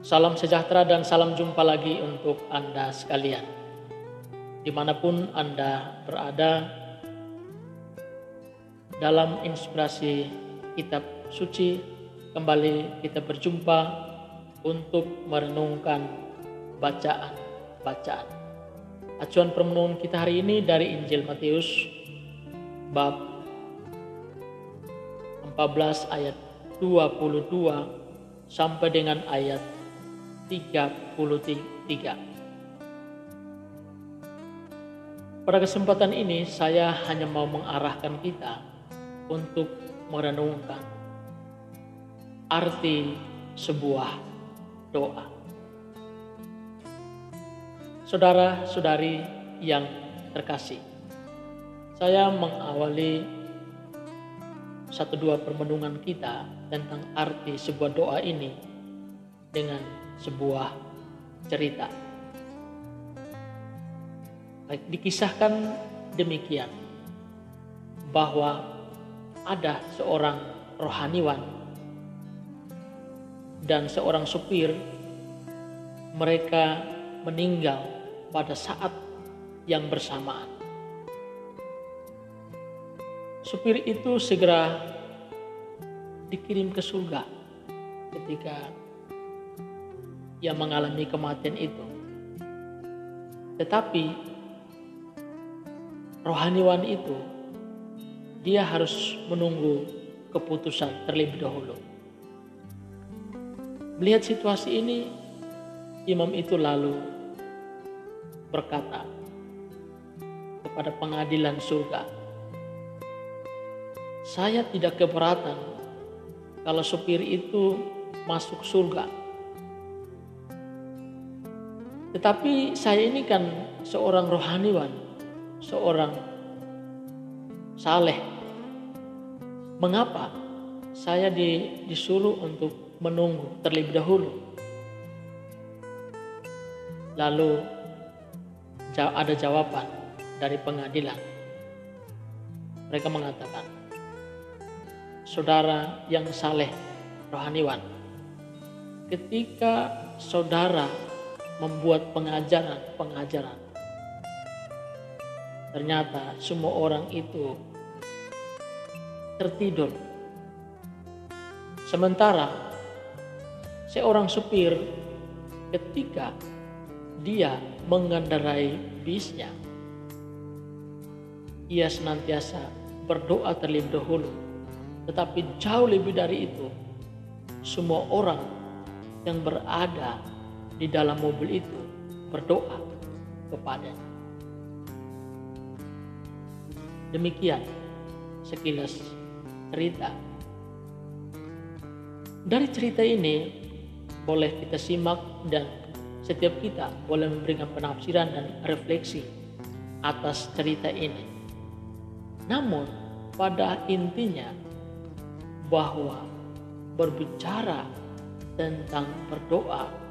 Salam sejahtera dan salam jumpa lagi untuk Anda sekalian. Dimanapun Anda berada, dalam inspirasi kitab suci, kembali kita berjumpa untuk merenungkan bacaan-bacaan. Acuan permenungan kita hari ini dari Injil Matius bab 14 ayat 22 sampai dengan ayat 33. Pada kesempatan ini saya hanya mau mengarahkan kita untuk merenungkan arti sebuah doa. Saudara-saudari yang terkasih, saya mengawali 1-2 permenungan kita tentang arti sebuah doa ini dengan sebuah cerita. Baik, dikisahkan demikian bahwa ada seorang rohaniwan dan seorang supir. Mereka meninggal pada saat yang bersamaan. Supir itu segera dikirim ke surga ketika ia mengalami kematian itu. Tetapi rohaniwan itu, dia harus menunggu keputusan terlebih dahulu. Melihat situasi ini, imam itu lalu berkata kepada pengadilan surga, "Saya tidak keberatan kalau supir itu masuk surga. Tetapi saya ini kan seorang rohaniwan, seorang saleh. Mengapa saya disuruh untuk menunggu terlebih dahulu?" Lalu ada jawaban dari pengadilan. Mereka mengatakan, "Saudara yang saleh rohaniwan, ketika saudara membuat pengajaran, ternyata semua orang itu tertidur. Sementara seorang supir ketika dia mengendarai bisnya, ia senantiasa berdoa terlebih dahulu. Tetapi jauh lebih dari itu, semua orang yang berada di dalam mobil itu berdoa kepadanya." Demikian sekilas cerita. Dari cerita ini boleh kita simak dan setiap kita boleh memberikan penafsiran dan refleksi atas cerita ini. Namun pada intinya bahwa berbicara tentang berdoa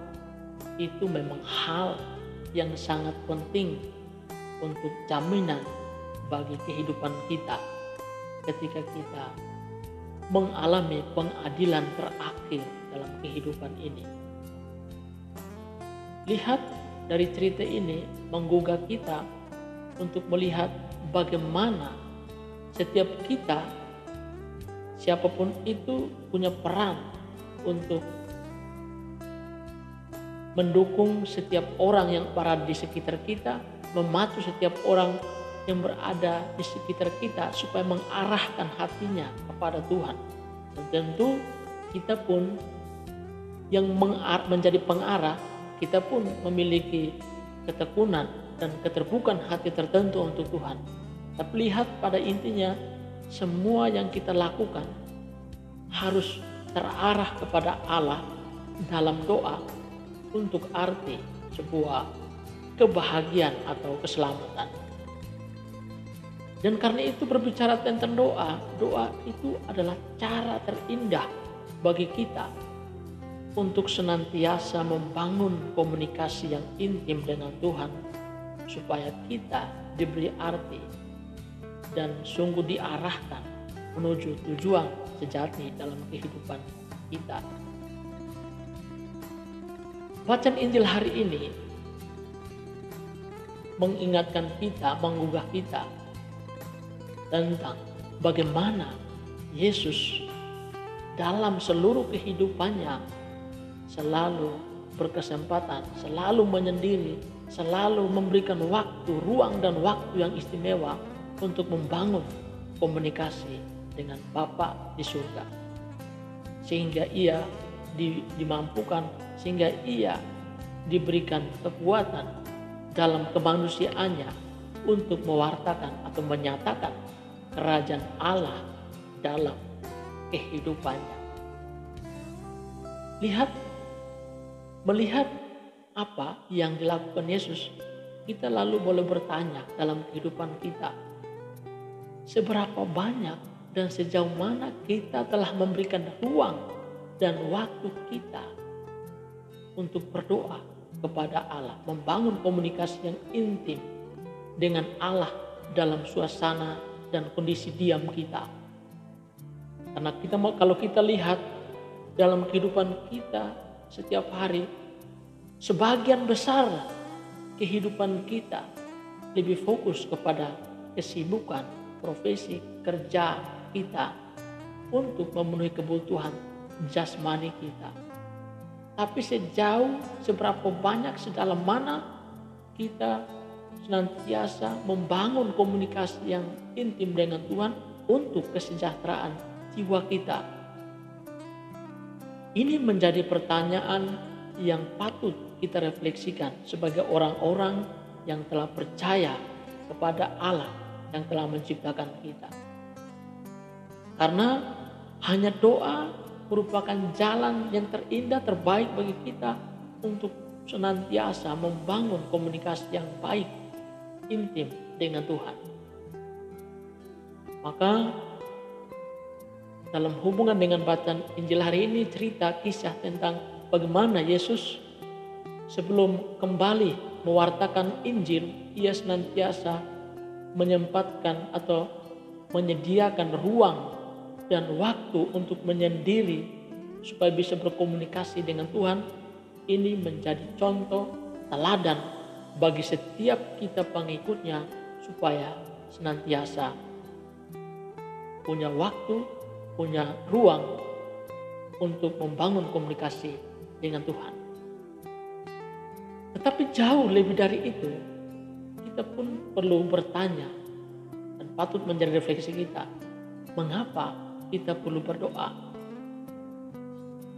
itu memang hal yang sangat penting untuk jaminan bagi kehidupan kita ketika kita mengalami pengadilan terakhir dalam kehidupan ini. Lihat dari cerita ini menggugah kita untuk melihat bagaimana setiap kita, siapapun itu, punya peran untuk mendukung setiap orang yang berada di sekitar kita, memacu setiap orang yang berada di sekitar kita supaya mengarahkan hatinya kepada Tuhan. Dan tentu kita pun yang menjadi pengarah, kita pun memiliki ketekunan dan keterbukaan hati tertentu untuk Tuhan. Tapi lihat pada intinya, semua yang kita lakukan harus terarah kepada Allah dalam doa untuk arti sebuah kebahagiaan atau keselamatan. Dan karena itu berbicara tentang doa itu adalah cara terindah bagi kita untuk senantiasa membangun komunikasi yang intim dengan Tuhan, supaya kita diberi arti dan sungguh diarahkan menuju tujuan sejati dalam kehidupan kita. Bacaan Injil hari ini mengingatkan kita, menggugah kita tentang bagaimana Yesus dalam seluruh kehidupannya selalu berkesempatan, selalu menyendiri, selalu memberikan waktu, ruang dan waktu yang istimewa untuk membangun komunikasi dengan Bapa di surga. Sehingga ia dimampukan, sehingga ia diberikan kekuatan dalam kemanusiaannya untuk mewartakan atau menyatakan kerajaan Allah dalam kehidupannya. Melihat apa yang dilakukan Yesus, kita lalu boleh bertanya dalam kehidupan kita, seberapa banyak dan sejauh mana kita telah memberikan ruang dan waktu kita untuk berdoa kepada Allah, membangun komunikasi yang intim dengan Allah dalam suasana dan kondisi diam kita. Karena kalau kita lihat dalam kehidupan kita setiap hari, sebagian besar kehidupan kita lebih fokus kepada kesibukan, profesi, kerja kita untuk memenuhi kebutuhan jasmani kita. Tapi seberapa banyak, sedalam mana kita senantiasa membangun komunikasi yang intim dengan Tuhan untuk kesejahteraan jiwa kita. Ini menjadi pertanyaan yang patut kita refleksikan sebagai orang-orang yang telah percaya kepada Allah yang telah menciptakan kita. Karena hanya doa merupakan jalan yang terindah, terbaik bagi kita untuk senantiasa membangun komunikasi yang baik, intim dengan Tuhan. Maka dalam hubungan dengan bacaan Injil hari ini, cerita kisah tentang bagaimana Yesus sebelum kembali mewartakan Injil, ia senantiasa menyempatkan atau menyediakan ruang dan waktu untuk menyendiri supaya bisa berkomunikasi dengan Tuhan. Ini menjadi contoh teladan bagi setiap kita pengikutnya supaya senantiasa punya waktu, punya ruang untuk membangun komunikasi dengan Tuhan. Tetapi jauh lebih dari itu, kita pun perlu bertanya dan patut menjadi refleksi kita, mengapa kita perlu berdoa?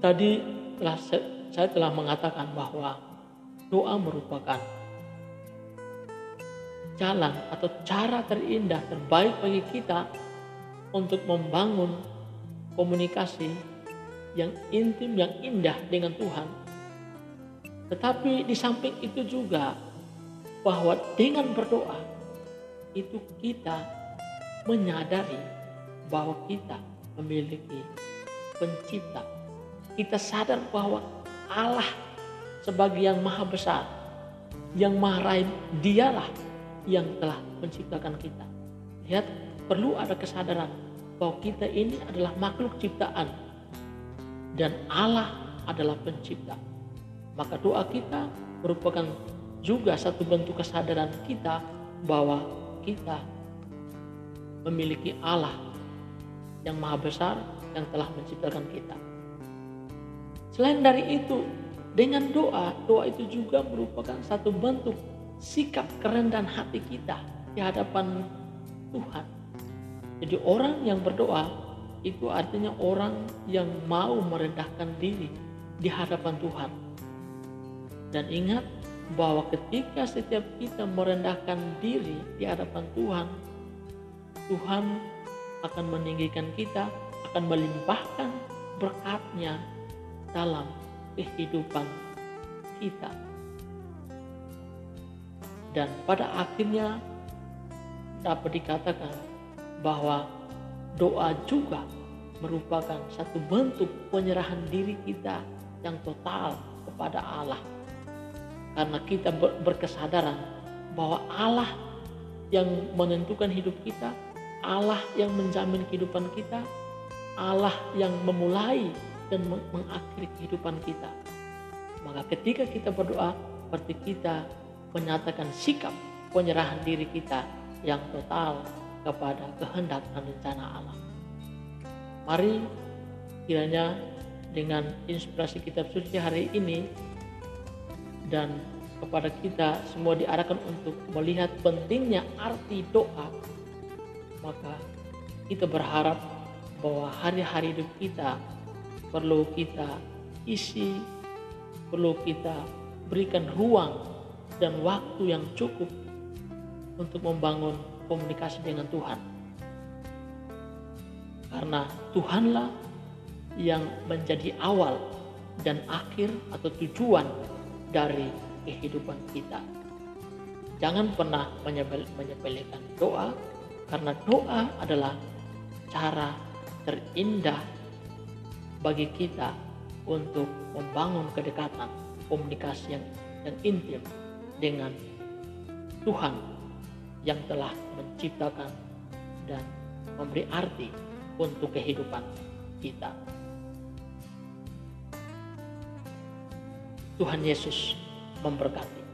Tadi saya telah mengatakan bahwa doa merupakan jalan atau cara terindah, terbaik bagi kita untuk membangun komunikasi yang intim, yang indah dengan Tuhan. Tetapi di samping itu juga bahwa dengan berdoa itu kita menyadari bahwa kita memiliki pencipta. Kita sadar bahwa Allah sebagai yang maha besar, yang maha rahim, dialah yang telah menciptakan kita. Lihat, perlu ada kesadaran bahwa kita ini adalah makhluk ciptaan dan Allah adalah pencipta. Maka doa kita merupakan juga satu bentuk kesadaran kita bahwa kita memiliki Allah yang maha besar yang telah menciptakan kita. Selain dari itu, dengan doa itu juga merupakan satu bentuk sikap kerendahan hati kita di hadapan Tuhan. Jadi orang yang berdoa itu artinya orang yang mau merendahkan diri di hadapan Tuhan. Dan ingat bahwa ketika setiap kita merendahkan diri di hadapan Tuhan, Tuhan akan meninggikan kita, akan melimpahkan berkat-Nya dalam kehidupan kita. Dan pada akhirnya dapat dikatakan bahwa doa juga merupakan satu bentuk penyerahan diri kita yang total kepada Allah. Karena kita berkesadaran bahwa Allah yang menentukan hidup kita, Allah yang menjamin kehidupan kita, Allah yang memulai dan mengakhiri kehidupan kita. Maka ketika kita berdoa, berarti kita menyatakan sikap penyerahan diri kita yang total kepada kehendak dan rencana Allah. Mari kiranya dengan inspirasi kitab suci hari ini dan kepada kita semua diarahkan untuk melihat pentingnya arti doa, maka kita berharap bahwa hari-hari hidup kita perlu kita isi, perlu kita berikan ruang dan waktu yang cukup untuk membangun komunikasi dengan Tuhan. Karena Tuhanlah yang menjadi awal dan akhir atau tujuan dari kehidupan kita. Jangan pernah menyepelekan doa, karena doa adalah cara terindah bagi kita untuk membangun kedekatan, komunikasi yang intim dengan Tuhan yang telah menciptakan dan memberi arti untuk kehidupan kita. Tuhan Yesus memberkati.